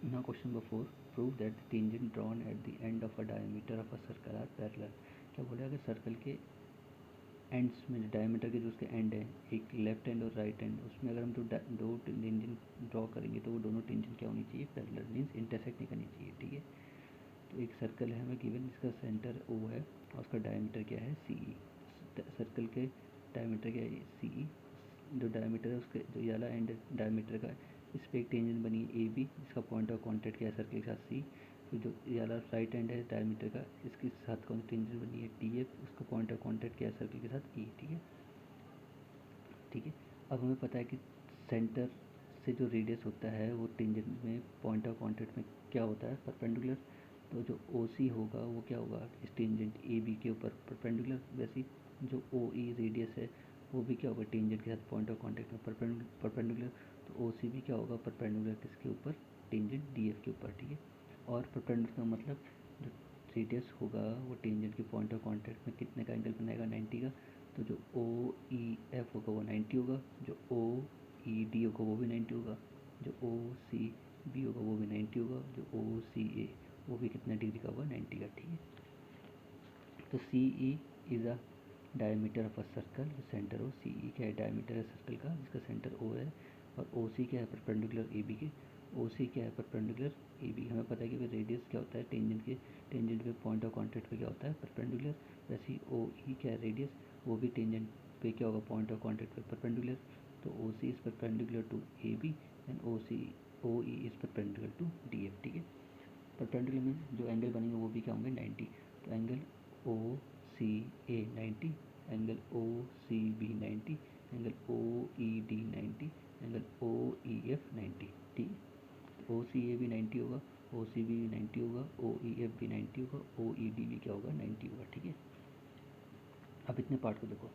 Now question number 4, prove that the tangent drawn at the end of a diameter of a circle are parallel। क्या बोला अगर circle के ends में diameter के जो उसके एंड है, एक लेफ्ट एंड और राइट एंड, उसमें अगर हम दो टेंजेंट ड्रॉ करेंगे तो वो दोनों टेंजेंट क्या होनी चाहिए, पैरेलल, मीन्स इंटरसेक्ट नहीं करनी चाहिए। ठीक है, तो एक सर्कल है हमें गिवन, जिसका सेंटर ओ है और उसका डायमीटर क्या है, सी ई। सर्कल के डायमीटर क्या है, सी ई। जो डायमीटर है उसके जो ये वाला एंड डायमीटर का, इस पर एक टेंजेंट बनी है ए बी, जिसका पॉइंट ऑफ कॉन्टैक्ट क्या है सर्कल के साथ सी। फिर जो ये वाला राइट एंड है डायमीटर का, इसके साथ कौन टेंजेंट बनी है डी एफ, उसका पॉइंट ऑफ कॉन्टैक्ट क्या है सर्कल के साथ ई। ठीक है, ठीक है। अब हमें पता है कि सेंटर से जो रेडियस होता है वो टेंजेंट में पॉइंट ऑफ कॉन्टैक्ट में क्या होता है, परपेंडिकुलर। तो जो ओ सी होगा वो क्या होगा, इस टेंजेंट ए बी के ऊपर परपेंडिकुलर। वैसे ही जो ओ ई रेडियस है वो भी क्या होगा, टेंजेंट के साथ पॉइंट ऑफ कॉन्टैक्ट में परपेंडिकुलर। तो ओ सी भी क्या होगा, परपेंडिकुलर किसके ऊपर, टेंजेंट डी एफ के ऊपर। ठीक है, और परपेंडिकुलर का मतलब जो रेडियस होगा वो टेंजेंट के पॉइंट ऑफ कॉन्टैक्ट में कितने का एंगल बनाएगा, 90 का। तो जो ओ ई एफ होगा वो 90 होगा, जो ओ ई डी होगा वो भी 90 होगा, जो ओ सी बी होगा वो भी 90 होगा, जो ओ सी ए वो भी कितने डिग्री का होगा, 90 का। ठीक है, तो C E is a diameter of a circle centre O. C E क्या है, डायमीटर है सर्कल का जिसका सेंटर ओ है। और ओ सी क्या है, परपेंडिकुलर ए बी के। ओ सी क्या है, परपेंडिकुलर ए बी। हमें पता है कि भाई रेडियस क्या होता है टेंजेंट के, टेंजेंट पे पॉइंट ऑफ कॉन्टैक्ट पे क्या होता है, परपेंडिकुलर। वैसे ही ओ ई क्या है, रेडियस, वो भी टेंजेंट पे क्या होगा, पॉइंट ऑफ कॉन्टैक्ट पे परपेंडिकुलर। तो O C is perpendicular to A B and O E is perpendicular to D F. ठीक है, परपेंडिकुलर में जो एंगल बनेंगे वो भी क्या होंगे, 90। तो angle O C A 90, angle O C B 90, angle O E D 90, angle O E F 90। ठीक है, ओ सी ए भी 90 होगा, ओ सी बी भी 90 होगा, ओ ई एफ भी 90 होगा, ओ ई डी भी क्या होगा, 90 होगा। ठीक है, अब इतने पार्ट को देखो,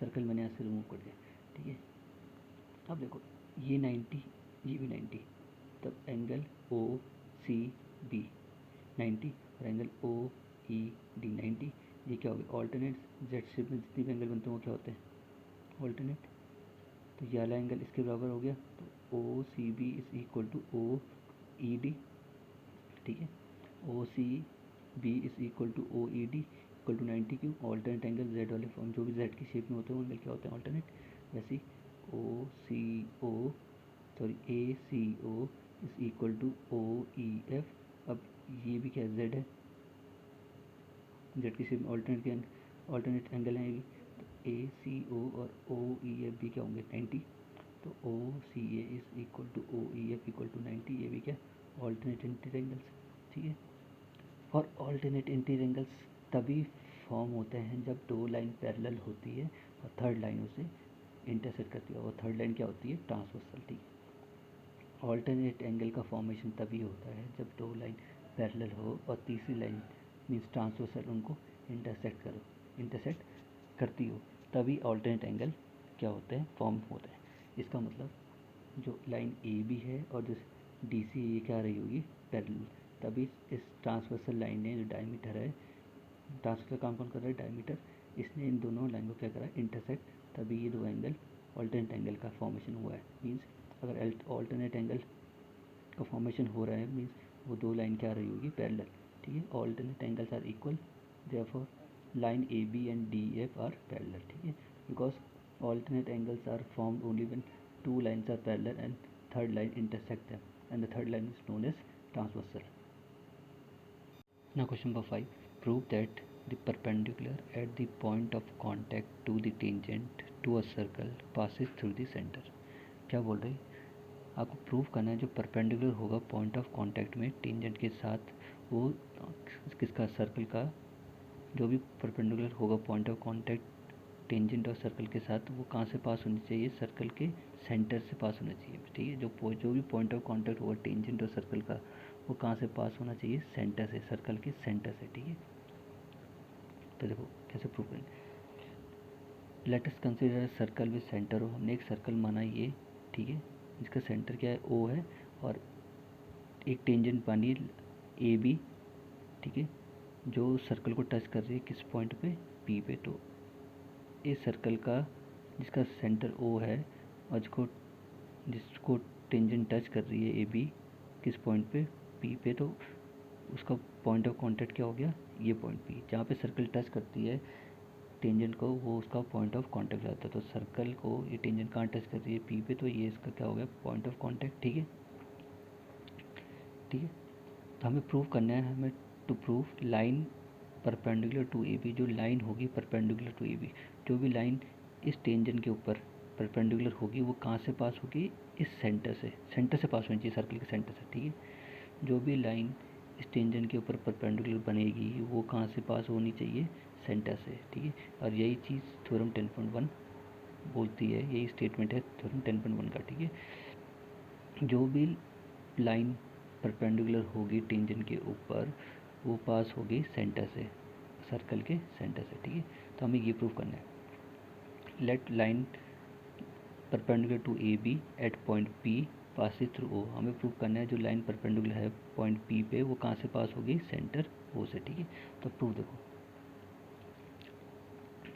सर्कल मैंने यहाँ से रिमूव कर दिया। ठीक है, अब देखो ये 90, ये भी 90, तब एंगल ओ सी बी 90 और एंगल ओ ई डी 90, ये क्या हो गया, ऑल्टरनेट। जेड शेप में जितने भी एंगल बनते हैं वो क्या होते हैं, ऑल्टरनेट। तो ये वाला एंगल इसके बराबर हो गया, तो O C B is equal to O E D. ठीक है, O C B is equal to O E D equal to 90। क्यों, ऑल्टरनेट एंगल जेड वाले फॉर्म, जो भी जेड की शेप में होते हैं वो एंगल क्या होते हैं, ऑल्टरनेट। वैसे O C O, sorry A C O is equal to O E F. अब ये भी क्या है, जेड है, जेड की शेप में ऑल्टरनेट एंगल है ये भी। तो ए सी ओ और ओ ई एफ भी क्या होंगे, 90। तो O C A is equal to O E F equal to 90, ये भी क्या, ऑल्टरनेट इंटीरियर एंगल्स। ठीक है, और ऑल्टरनेट इंटीरियर एंगल्स तभी फॉर्म होते हैं जब दो लाइन पैरेलल होती है और थर्ड लाइन उसे इंटरसेक्ट करती है, और थर्ड लाइन क्या होती है, ट्रांसवर्सल। ठीक है, ऑल्टरनेट एंगल का फॉर्मेशन तभी होता है जब दो लाइन पैरेलल हो और तीसरी लाइन मीन्स ट्रांसवर्सल उनको इंटरसेक्ट करती हो, तभी ऑल्टरनेट एंगल क्या होते हैं, फॉर्म होते हैं। इसका मतलब जो लाइन ए बी है और जो डी सी ये क्या रही होगी, पैरेलल, तभी इस ट्रांसवर्सल लाइन ने जो डायमीटर है, ट्रांसवर्सल काम कौन कर रहा है, डायमीटर, इसने इन दोनों लाइन को क्या करा, इंटरसेक्ट, तभी ये दो एंगल ऑल्टरनेट एंगल का फॉर्मेशन हुआ है। मीन्स अगर ऑल्टरनेट एंगल का फॉर्मेशन हो रहा है मीन्स वो दो लाइन क्या रही होगी, पैरेलल। ठीक है, alternate angles are equal, therefore line AB and DF are parallel। ठीक है, because alternate angles are formed only when two lines are parallel and third line intersect them, and the third line is known as transversal। Now question number 5, prove that the perpendicular at the point of contact to the tangent to a circle passes through the center। क्या बोल रहे हैं, आपको prove करना है जो perpendicular होगा point of contact में टेंजेंट के साथ, वो किसका, सर्कल का, जो भी परपेंडिकुलर होगा पॉइंट ऑफ कांटेक्ट टेंजेंट और सर्कल के साथ, वो कहाँ से पास होनी चाहिए, सर्कल के सेंटर से पास होना चाहिए। ठीक है, जो भी पॉइंट ऑफ कांटेक्ट होगा टेंजेंट और सर्कल का, वो कहाँ से पास होना चाहिए, सेंटर से, सर्कल के सेंटर से। ठीक है, तो देखो कैसे प्रूव करेंगे। Let us consider circle with centre हो, हमने एक सर्कल माना ये। ठीक है, इसका सेंटर क्या है, ओ है, और एक टेंजेंट मानी ए बी। ठीक है, जो सर्कल को टच कर रही है किस पॉइंट पे, पी पे। तो इस सर्कल का जिसका सेंटर ओ है और जिसको टेंजेंट टच कर रही है ए बी, किस पॉइंट पे, पी पे, तो उसका पॉइंट ऑफ कांटेक्ट क्या हो गया, ये पॉइंट पी। जहाँ पे सर्कल टच करती है टेंजेंट को वो उसका पॉइंट ऑफ कांटेक्ट रहता है। तो सर्कल को ये टेंजेंट कहाँ टच करती है, पी पे, तो ये इसका क्या हो गया, पॉइंट ऑफ कांटेक्ट। ठीक है, ठीक है। तो हमें प्रूव करना है, हमें to prove line perpendicular to A B. जो लाइन होगी परपेंडिकुलर टू ए बी, जो भी लाइन इस टेंजेंट के ऊपर परपेंडिकुलर होगी वो कहाँ से पास होगी, इस सेंटर से, सेंटर से पास होनी चाहिए, सर्कल के सेंटर से। ठीक है, जो भी लाइन इस टेंजेंट के ऊपर परपेंडिकुलर बनेगी वो कहाँ से पास होनी चाहिए, सेंटर से। ठीक है, और यही चीज़ थ्योरम 10.1 बोलती है, यही स्टेटमेंट है थ्योरम 10.1 का। ठीक है, जो भी लाइन परपेंडिकुलर होगी टेंजेंट के ऊपर वो पास होगी सेंटर से, सर्कल के सेंटर से। ठीक है, तो हमें ये प्रूव करना है। Let line perpendicular to A B at point P passes through O. हमें प्रूव करना है जो लाइन परपेंडिकुलर है पॉइंट पी पे वो कहाँ से पास होगी, सेंटर ओ से। ठीक है, तो प्रूव देखो।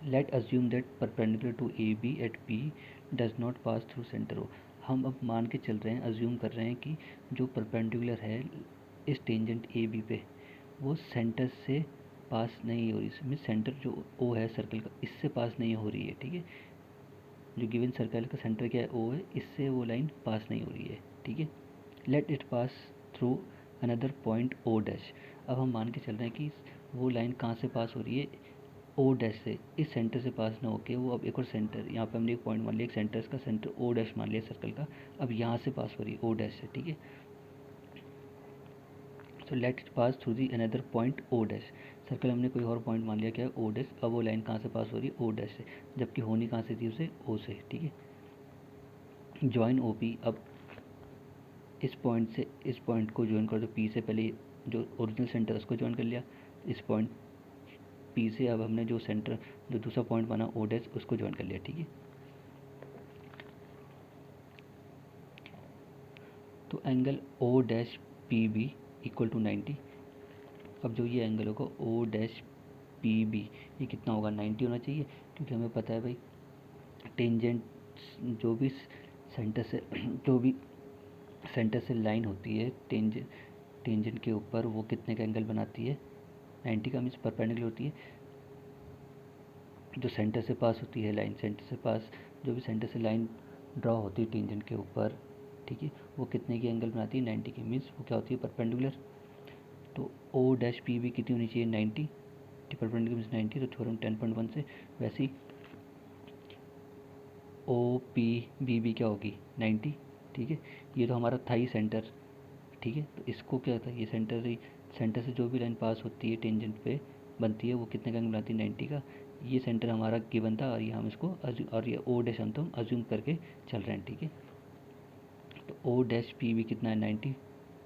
Let assume that perpendicular to A B at P does not pass through centre O. हम अब मान के चल रहे हैं, अज्यूम कर रहे हैं कि जो परपेंडिकुलर है इस टेंजेंट ए बी पे वो सेंटर से पास नहीं हो रही, इसमें सेंटर जो ओ है सर्कल का इससे पास नहीं हो रही है। ठीक है, जो गिवन सर्कल का सेंटर क्या है, ओ है, इससे वो लाइन पास नहीं हो रही है। ठीक है, let it pass through another point O dash. अब हम मान के चल रहे हैं कि वो लाइन कहाँ से पास हो रही है, ओ डैश से, इस सेंटर से पास ना होके वो अब एक और सेंटर, यहाँ पे हमने एक पॉइंट मान लिया, एक सेंटर का सेंटर ओ डैश मान लिया सर्कल का, अब यहाँ से पास हो रही है ओ डैश से। ठीक है, तो let it pass through the another point O dash. Circle हमने कोई और पॉइंट मान लिया क्या है, ओ डैश। अब वो लाइन कहाँ से पास हो रही है, ओ डैश से, जबकि होनी कहाँ से थी उसे, ओ से। ठीक है, ज्वाइन ओ पी। अब इस पॉइंट से इस पॉइंट को ज्वाइन कर दो, पी से पहले जो ओरिजिनल सेंटर उसको ज्वाइन कर लिया, इस पॉइंट पी से अब हमने जो सेंटर जो दूसरा पॉइंट बना ओ डैश उसको ज्वाइन कर लिया। ठीक है, तो angle O dash P B equal to 90। अब जो ये एंगल होगा ओ डैश पी बी ये कितना होगा, 90 होना चाहिए, क्योंकि हमें पता है भाई टेंजेंट जो भी सेंटर से जो भी सेंटर से लाइन होती है टेंजेंट के ऊपर वो कितने का एंगल बनाती है, 90 का, मीन्स परपेंडिकुलर होती है। जो सेंटर से पास होती है लाइन, सेंटर से पास जो भी सेंटर से लाइन ड्रॉ होती है टेंजेंट के ऊपर, ठीक है, वो कितने की एंगल बनाती है, 90 की, मीन्स वो क्या होती है, परपेंडिकुलर। तो ओ डैश पी भी कितनी होनी चाहिए, 90, परपेंडिकुलर मीन्स 90। तो थ्योरम 10.1 से वैसे ही ओ पी बी भी क्या होगी, 90। ठीक है, ये तो हमारा था ही सेंटर। ठीक है, तो इसको क्या था, ये सेंटर ही, सेंटर से जो भी लाइन पास होती है टेंजेंट पे बनती है वो कितने का एंगल बनाती है, 90 का। ये सेंटर हमारा गिवन था और ये हम इसको और ये ओ डैश हम तो अज्यूम करके चल रहे हैं। ठीक है, तो ओ डैश पी भी कितना है, 90।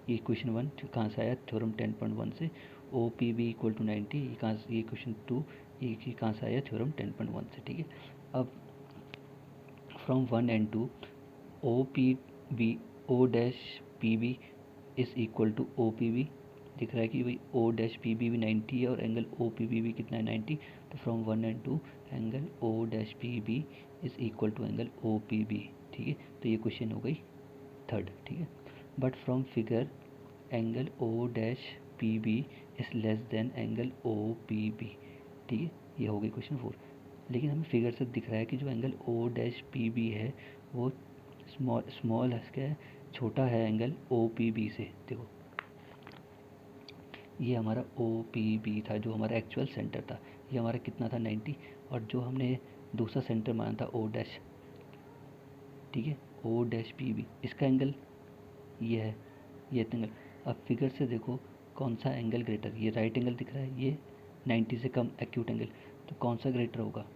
ये क्वेश्चन 1 कहाँ से आया, थ्योरम 10.1 से। O P B equal to 90, ये कहाँ से, ये क्वेश्चन 2 ये कहाँ से आया, थ्योरम 10.1 से। ठीक है, अब from 1 and 2 O P B O dash P B is equal to O P B. दिख रहा है कि भाई ओ डैश पी बी भी 90 है और एंगल ओ पी बी भी कितना है, 90। तो from 1 and 2 angle O dash P B is equal to angle O P B. ठीक है, तो ये क्वेश्चन हो गई थर्ड। ठीक है, but from figure angle O dash P B is less than angle O P B. ठीक है, ये हो गई क्वेश्चन 4। लेकिन हमें फिगर से दिख रहा है कि जो angle O dash P B है वो स्मॉल है, क्या है, छोटा है एंगल ओ पी बी से। देखो ये हमारा ओ पी बी था जो हमारा एक्चुअल सेंटर था, ये हमारा कितना था, 90। और जो हमने दूसरा सेंटर माना था ओ डैश, ठीक है, ओ डैश पी बी, इसका एंगल ये है, ये एंगल। अब फिगर से देखो कौन सा एंगल ग्रेटर, ये राइट एंगल दिख रहा है, ये 90 से कम एक्यूट एंगल, तो कौन सा ग्रेटर होगा,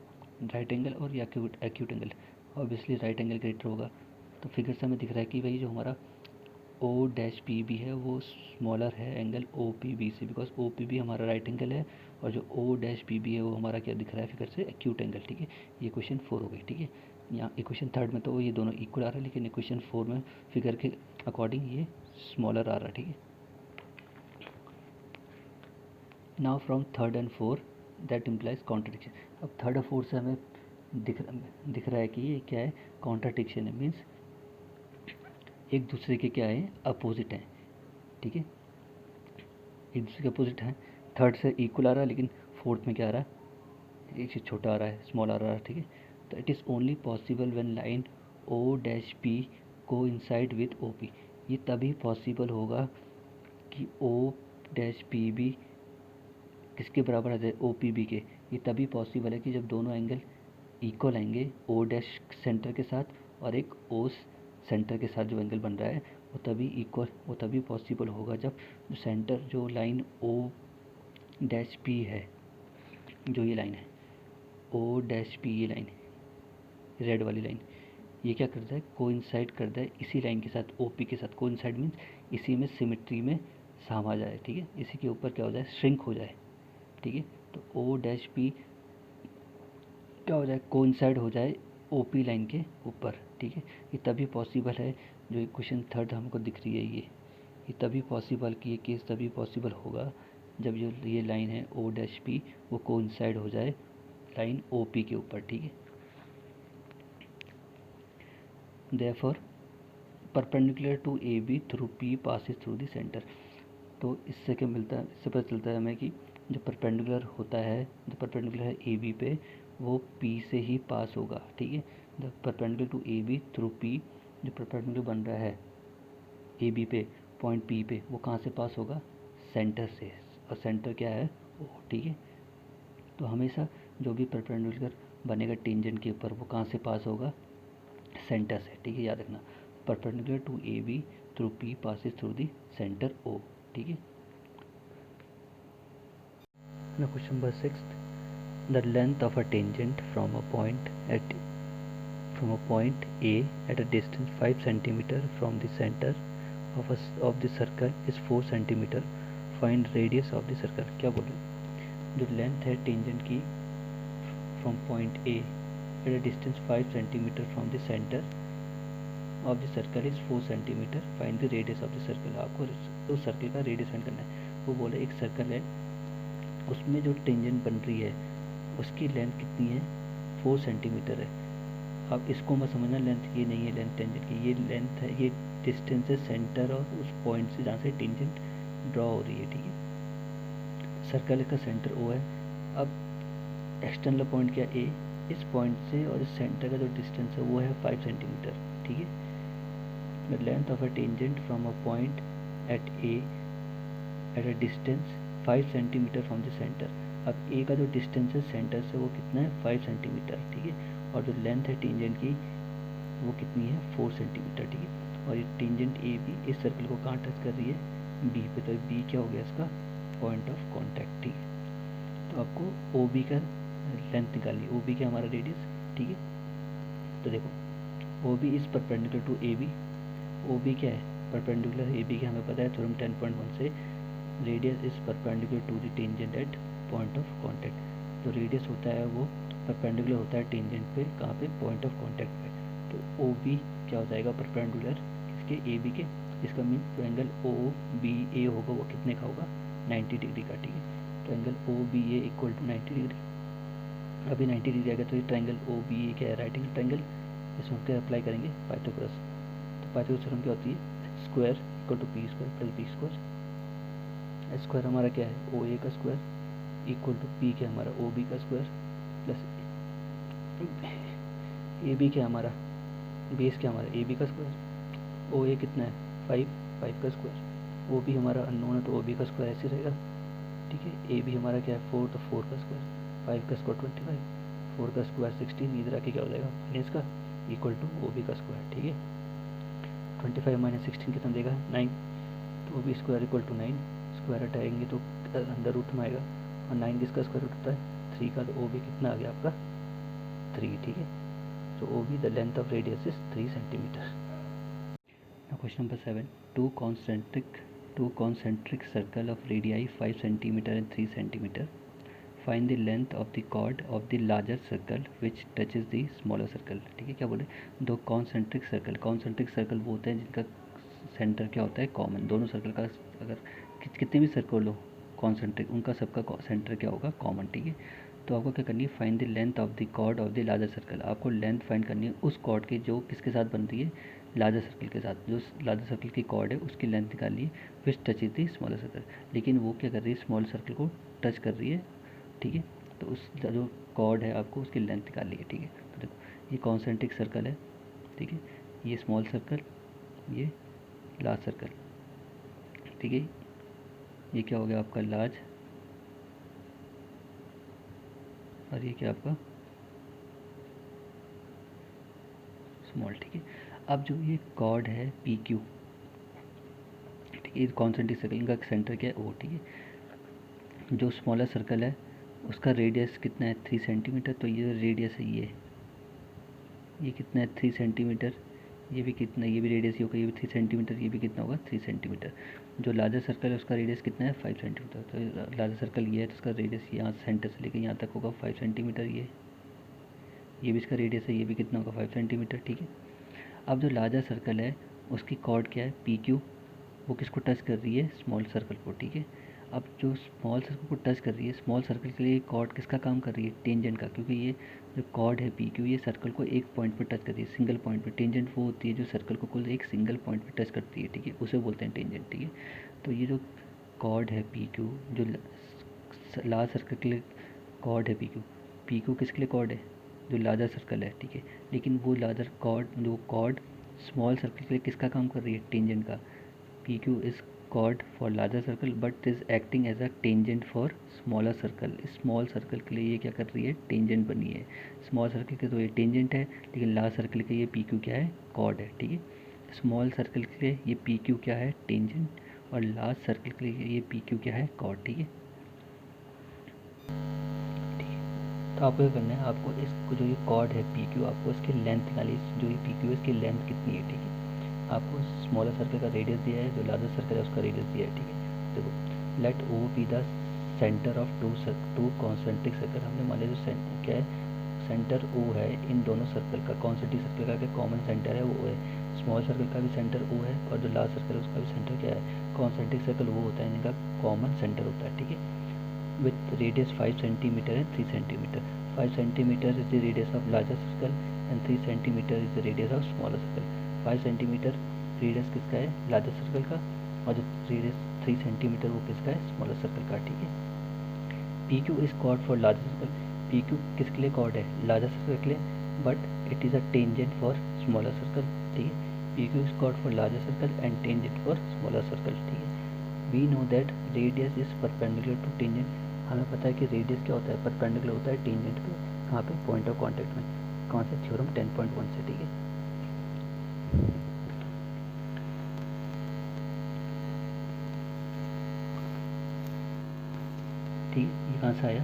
राइट एंगल और या acute angle, obviously right angle greater होगा। तो फिगर से हमें दिख रहा है कि भाई जो हमारा ओ डैश पी बी है वो स्मॉलर है एंगल ओ पी बी से, बिकॉज ओ पी बी हमारा राइट एंगल है और जो ओ डैश पी बी है वो हमारा क्या दिख रहा है फिगर से, एक्यूट एंगल। ठीक है, ये क्वेश्चन 4 हो गई। ठीक है, यहाँ इक्वेशन 3 में तो ये दोनों इक्वल आ रहा है, लेकिन इक्वेशन 4 में फिगर के अकॉर्डिंग ये स्मॉलर आ रहा है। ठीक है, now from 3 and 4 that implies contradiction. अब 3 और 4 से हमें दिख रहा है कि ये क्या है, कॉन्ट्रडिक्शन है, मीन्स एक दूसरे के क्या है, अपोजिट हैं। ठीक है, एक दूसरे के अपोजिट हैं, थर्ड से इक्वल आ रहा है लेकिन फोर्थ में क्या आ रहा है, एक चीज़ छोटा आ रहा है, स्मॉल आ रहा है, ठीक है। तो it is only possible when line O dash P को इंसाइड विथ ओ पी, ये तभी पॉसिबल होगा कि ओ डैश पी भी किसके बराबर आ जाए, ओ पी बी के। ये तभी पॉसिबल है कि जब दोनों एंगल इक्वल आएंगे, ओ डैश सेंटर के साथ और एक ओ सेंटर के साथ जो एंगल बन रहा है वो तभी पॉसिबल होगा जब जो सेंटर, जो लाइन ओ डैश पी है, जो ये लाइन है ओ डैश पी, ये लाइन रेड वाली लाइन, ये क्या करता है, कोइंसाइड करता है इसी लाइन के साथ, ओ पी के साथ। कोइंसाइड मीन्स इसी में सिमिट्री में सामा जाए, ठीक है, इसी के ऊपर क्या हो जाए, श्रिंक हो जाए, ठीक है। तो ओ डैश पी क्या हो जाए, कोइंसाइड हो जाए ओ पी लाइन के ऊपर, ठीक है। ये तभी पॉसिबल है, जो इक्वेशन थर्ड हमको दिख रही है ये तभी पॉसिबल कि ये केस तभी पॉसिबल होगा जब जो ये लाइन है ओ डैश पी वो कोइंसाइड हो जाए लाइन ओ पी के ऊपर, ठीक है। Therefore perpendicular to A B through P passes through the centre. तो इससे क्या मिलता है, इससे पता चलता है हमें कि जो परपेंडिकुलर होता है, जो परपेंडिकुलर है ए बी पे, वो पी से ही पास होगा, ठीक है। The perpendicular to A B through P, जो परपेंडिकुलर बन रहा है ए बी पे पॉइंट पी पे, वो कहाँ से पास होगा, सेंटर से, और सेंटर क्या है ओ, ठीक है। तो हमेशा जो भी परपेंडिकुलर बनेगा टेंजेंट के ऊपर, वो कहाँ से पास होगा, सेंटर से, ठीक है, याद रखना। Perpendicular to A B through P passes through the centre O, ठीक है। Now question number 6, the length of a tangent from a point A at a distance 5 cm from the center of the circle is 4 cm. Find radius of the circle। क्या बोले, जो length है tangent की from point A at a distance 5 cm from the center of the circle is 4 cm, find the radius of the circle। आपको उस circle का radius find करना है। वो बोले एक सर्कल है, उसमें जो टेंजेंट बन रही है उसकी लेंथ कितनी है, 4 सेंटीमीटर है। अब इसको मत समझना लेंथ ये नहीं है, लेंथ टेंजेंट की ये लेंथ है, ये डिस्टेंस है सेंटर और उस पॉइंट से जहाँ से टेंजेंट ड्रॉ हो रही है, ठीक है। सर्कल का सेंटर ओ है। अब एक्सटर्नल पॉइंट क्या ए, इस पॉइंट से और इस सेंटर का जो डिस्टेंस है वो है 5 सेंटीमीटर, ठीक है। The length of a tangent from a point at A at a distance 5 centimetre from the centre. अब ए का जो डिस्टेंस है सेंटर से वो कितना है, 5 सेंटीमीटर, ठीक है। और जो लेंथ है टेंजेंट की वो कितनी है, 4 सेंटीमीटर, ठीक है। और ये टेंजेंट ए बी इस सर्कल को कहाँ टच कर रही है, बी पे, तो बी क्या हो गया इसका, पॉइंट ऑफ कॉन्टैक्ट, ठीक है। तो आपको ओ बी का लेंथ निकालनी, ओ बी क्या हमारा रेडियस, ठीक है। तो देखो O B is perpendicular to A B, O B क्या है, परपेंडिकुलर ए बी के हमें पता है थ्योरम 10.1 से, radius is perpendicular to the tangent at point of contact. जो रेडियस होता है वो परपेंडिकुलर होता है टेंजेंट पे, कहाँ पे, पॉइंट ऑफ कॉन्टैक्ट पे। तो ओ बी क्या हो जाएगा, परपेंडिकुलर किसके, ए बी के। इसका मीन जो एंगल ओ बी ए होगा वो कितने का होगा, 90 डिग्री का, ठीक है। तो angle O B A equal to 90 degree. अभी 90 डिग्री आएगा तो ये ट्राइंगल ओ बी ए क्या है, राइट एंगल ट्राइंगल। इसमें क्या अप्लाई करेंगे, पाइथागोरस। तो पाइथागोरस थ्योरम क्या होती है, square equal to P square plus B square. Square हमारा क्या है, ओ ए का स्क्वायर इक्वल टू पी क्या हमारा, ओ बी का स्क्वायर प्लस ए बी क्या हमारा, बेस क्या हमारा, ए बी का स्क्वायर। ओ ए कितना है, 5 का स्क्वायर। ओ बी हमारा अननोन है तो ओ बी का स्क्वायर ऐसे रहेगा, ठीक है। ए बी हमारा क्या है, 4, तो 4 का स्क्वायर, 5 का स्क्वायर 25, 4 का स्क्वायर 16, इधर आके क्या हो जाएगा माइनस का, इक्वल टू ओ बी का स्क्वायर, ठीक है। 25 माइनस 16 कितना देगा, 9। तो O B square equal to 9, square हटाएंगे तो अंदर रूट में आएगा, और 9 किसका स्क्वायर रूट होता है, 3 का। तो ओ बी कितना आ गया आपका, 3, ठीक है। So OB, the length of radius is 3 centimeter. Now question number 7. Two concentric circle of radii 5 centimeter and 3 centimeter. Find the length of the chord of the larger circle which touches the smaller circle। ठीक है, क्या बोले, दो concentric circle वो होते हैं जिनका centre क्या होता है, कॉमन। दोनों सर्कल का अगर कितने भी सर्कल हो कॉन्सेंट्रिक, उनका सबका सेंटर क्या होगा, कॉमन, ठीक है। तो आपको क्या करनी है, find the length of the chord of the larger circle. आपको लेंथ फाइंड करनी है उस कॉर्ड की जो किसके साथ बन रही है, लार्जर सर्कल के साथ। जो लार्जर सर्कल की कॉर्ड है उसकी लेंथ निकाल ली, which touch the smaller circle. लेकिन वो क्या कर रही है, स्मॉल सर्कल को टच कर रही है, ठीक है। तो उस जो कॉर्ड है आपको उसकी लेंथ निकालनी है, ठीक है। तो देखो ये कॉन्सेंट्रिक सर्कल है, ठीक है, ये स्मॉल सर्कल, ये लार्ज सर्कल, ठीक है। ये क्या हो गया आपका लार्ज, और ये क्या आपका स्मॉल, ठीक है। अब जो ये कॉर्ड है पी क्यू, ठीक है, कॉन्सेंट्रिक सर्कल, इनका सेंटर क्या है ओ, ठीक है। जो स्मॉलर सर्कल है उसका रेडियस कितना है 3 सेंटीमीटर, तो ये रेडियस है, ये कितना है 3 सेंटीमीटर, ये भी कितना, ये भी रेडियस ही होगा, ये भी 3 सेंटीमीटर, ये भी कितना होगा 3 सेंटीमीटर। जो लार्जर सर्कल है उसका रेडियस कितना है 5 सेंटीमीटर। तो लार्जर सर्कल ये है तो उसका रेडियस यहाँ सेंटर से लेकर यहाँ तक होगा 5 सेंटीमीटर। ये भी इसका रेडियस है, ये भी कितना होगा 5 सेंटीमीटर, ठीक है। अब जो लार्जर सर्कल है उसकी कॉर्ड क्या है पी क्यू, वो किसको टच कर रही है, स्मॉल सर्कल को, ठीक है। अब जो स्मॉल सर्कल को टच कर रही है, स्मॉल सर्कल के लिए कॉर्ड किसका काम कर रही है, टेंजेंट का, क्योंकि ये जो कॉर्ड है पी क्यू ये सर्कल को एक पॉइंट पे टच करती है, सिंगल पॉइंट पे। टेंजेंट वो होती है जो सर्कल को कुल एक सिंगल पॉइंट पे टच करती है, ठीक है, उसे बोलते हैं टेंजेंट, ठीक है। तो ये जो कॉर्ड है पी क्यू, जो लार्ज सर्कल के लिए कॉर्ड है पी क्यू किसके लिए कॉर्ड है, जो लार्जर सर्कल है, ठीक है। लेकिन वो लार्जर कॉर्ड, जो कॉर्ड स्मॉल सर्कल के लिए किसका काम कर रही है, टेंजेंट का। P Q is chord for larger circle but is acting as a tangent for smaller circle. Small circle के लिए ये क्या कर रही है, टेंजेंट बनी है। स्मॉल सर्कल के तो ये टेंजेंट है, लेकिन लार्ज सर्कल के ये पी क्यू क्या है, कॉर्ड है, ठीक है। स्मॉल सर्कल के लिए ये पी क्यू क्या है, टेंजेंट, और लार्ज सर्कल के लिए ये पी क्यू क्या है, कॉर्ड, ठीक है। तो आपको क्या करना है, आपको इसको जो ये कॉर्ड है पी क्यू, आपको इसकी लेंथ निकाली, जो ये पी क्यू है इसकी लेंथ कितनी है, ठीक है। आपको स्मॉलर सर्कल का रेडियस दिया है, जो लार्जर सर्कल है उसका रेडियस दिया है, ठीक है। देखो let O be the centre of two concentric circle. हमने मान लिया जो क्या है, सेंटर ओ है इन दोनों सर्कल का, कॉन्सेंट्रिक सर्कल का क्या कॉमन सेंटर है वो है। स्मॉल सर्कल का भी सेंटर ओ है, और जो लार्ज सर्कल है उसका भी सेंटर क्या है, कॉन्सेंट्रिक सर्कल वो होता है जिनका कॉमन सेंटर होता है, ठीक है। with radius 5 centimeter and 3 centimeter. 5 centimeter is the radius of larger circle and 3 centimeter is the radius of smaller circle. 5 centimeter radius किसका है, लार्जर सर्कल का, और जो रेडियस 3 सेंटीमीटर वो किसका है, स्मॉलर सर्कल का, ठीक है। P Q is chord for larger circle. P Q किसके लिए कॉर्ड है, लार्जर सर्कल के लिए, but it is a tangent for smaller circle, ठीक है। P Q is chord for larger circle and tangent for smaller circle, ठीक है। We know that radius is perpendicular to tangent. हमें पता है कि रेडियस क्या होता है, परपेंडिकुलर होता है टेंजेंट पे, कहाँ पे, पॉइंट ऑफ कांटेक्ट में। कौन से, थ्योरम 10.1 से, ठीक है। ठीक है, ये कहाँ से आया,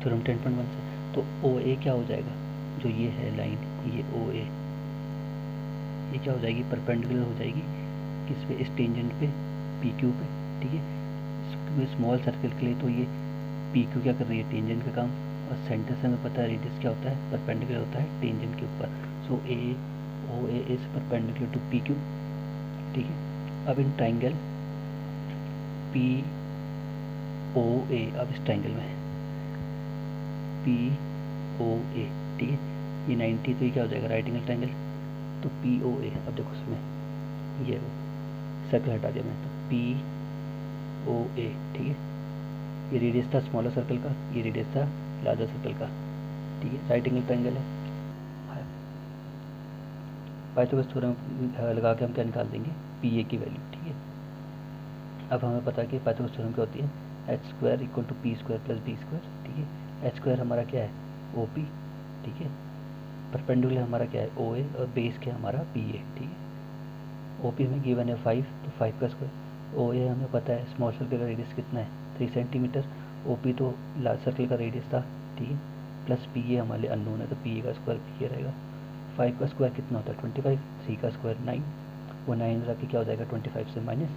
थ्योरम 10.1 से। तो ओ ए क्या हो जाएगा, जो ये है लाइन, ये ओ ए, ये क्या हो जाएगी, परपेंडिकुलर हो जाएगी किस पे, इस टेंजेंट पे, पी क्यू पे, ठीक है। स्मॉल सर्कल के लिए तो ये पी क्यू क्या कर रही है, टेंजेंट का काम, और सेंटर से हमें पता है रेडियस क्या होता है, परपेंडिकुलर होता है टेंजेंट के ऊपर। So A O A is perpendicular to P Q, ठीक है। अब इन ट्राइंगल पी ओ ए, अब इस ट्राइंगल में पी ओ ए, ठीक है, ये 90, तो ये क्या हो जाएगा, राइट एंगल ट्राइंगल। तो पी ओ ए, अब देखो इसमें ये वो सर्कल हटा दिया मैं, तो पी ओ ए, ठीक है। ये रेडियस था स्मॉलर सर्कल का, ये रेडियस था लार्जर सर्कल का, ठीक है, राइट एंगल ट्रायंगल है। पाइथागोरस थ्योरम लगा के हम क्या निकाल देंगे, पी ए की वैल्यू, ठीक है। अब हमें पता है कि पाइथागोरस थ्योरम क्या होती है, H square equal to P square plus B square, ठीक है। एच स्क्वायर हमारा क्या है, ओ पी, ठीक है। परपेंडिकुलर हमारा क्या है, ओ ए, और बेस क्या है हमारा, पी ए, ठीक है। ओ पी हमें गिवन है 5, तो 5 का स्क्वायर। ओ ए हमें पता है स्मॉल सर्कल का रेडियस कितना है, 3 सेंटीमीटर। ओ पी तो लार्ज सर्कल का रेडियस था, ठीक है, प्लस पी ए हमारे लिए अननोन है, तो पी ए का स्क्वायर पी ए रहेगा। 5 का स्क्वायर कितना होता है 25, 3 का स्क्वायर 9, वो 9 रख के क्या हो जाएगा 25 से माइनस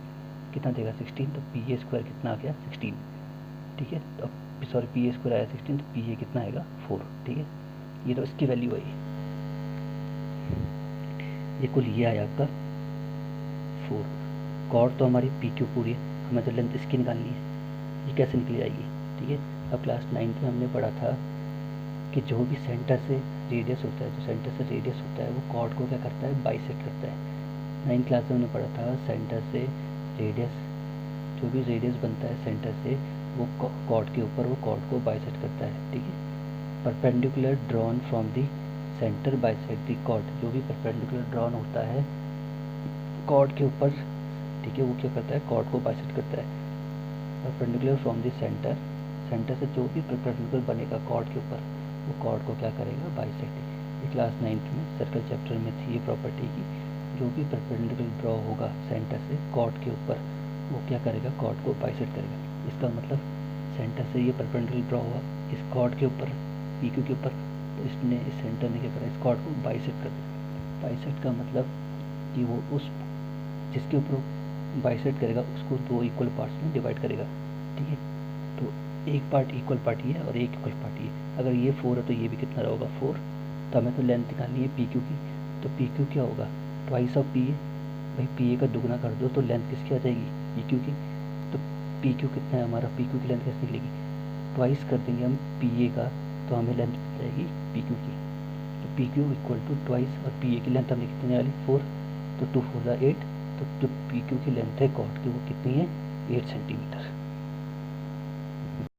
कितना देगा 16, तो पी ए स्क्वायर कितना आ गया 16, ठीक है। तो अब सॉरी पी ए स्क्वायर आया 16, तो पी ए कितना आएगा 4, ठीक है। ये तो इसकी वैल्यू आई, ये कुल ये आया आपका 4। कॉर्ड तो हमारी पी क्यू पूरी है, हमें तो लेंथ इसकी निकालनी है, ये कैसे निकल जाएगी, ठीक है। अब क्लास 9 में हमने पढ़ा था कि जो भी सेंटर से रेडियस होता है, जो सेंटर से रेडियस होता है वो कॉर्ड को क्या करता है, बाइसेक्ट करता है। 9th क्लास में हमने पढ़ा था सेंटर से रेडियस, जो भी रेडियस बनता है सेंटर से वो कॉर्ड के ऊपर वो कॉर्ड को बाइसेक्ट करता है, ठीक है। Perpendicular drawn from the centre bisect the chord, जो भी परपेंडिकुलर ड्रॉन होता है कॉर्ड के ऊपर, ठीक है, वो क्या करता है, कॉर्ड को बाइसेक्ट करता है। Perpendicular from the centre, centre से जो भी परपेंडिकुलर बनेगा कॉर्ड के ऊपर वो कॉर्ड को क्या करेगा, बाइसेक्ट। ये क्लास 9th में सर्कल चैप्टर में थी ये प्रॉपर्टी की, जो भी परपेंडिकुलर ड्रॉ होगा सेंटर से कॉर्ड के ऊपर वो क्या करेगा, कॉर्ड को बाइसेक्ट करेगा। इसका मतलब सेंटर से ये परपेंडिकुलर ड्रॉ हुआ इस कॉर्ड के ऊपर, PQ के ऊपर, तो इसने इस सेंटर ने क्या करा, इस कॉर्ड को बाइसेक्ट कर दिया। बाइसेक्ट का मतलब कि वो उस जिसके ऊपर बाइसेक्ट करेगा उसको 2 इक्वल पार्ट्स में डिवाइड करेगा, ठीक है। तो एक पार्ट इक्वल पार्ट ये है और एक इक्वल पार्ट ये। अगर ये 4 है तो ये भी कितना होगा, 4। तो हमें तो लेंथ निकालनी है PQ की, तो PQ क्या होगा, ट्वाइस ऑफ PA। भाई PA का दुगना कर दो तो लेंथ किसकी आ जाएगी, PQ की। तो PQ कितना है हमारा, PQ की लेंथ कैसे निकलेगी, ट्वाइस कर देंगे हम PA का तो हमें लेंथ मिल जाएगी PQ की। तो PQ इक्वल टू ट्वाइस, और PA की लेंथ हमने कितनी निकाली, 4, तो 2 4 8। तो जो PQ की लेंथ है कॉर्ड की वो कितनी है, 8 सेंटीमीटर।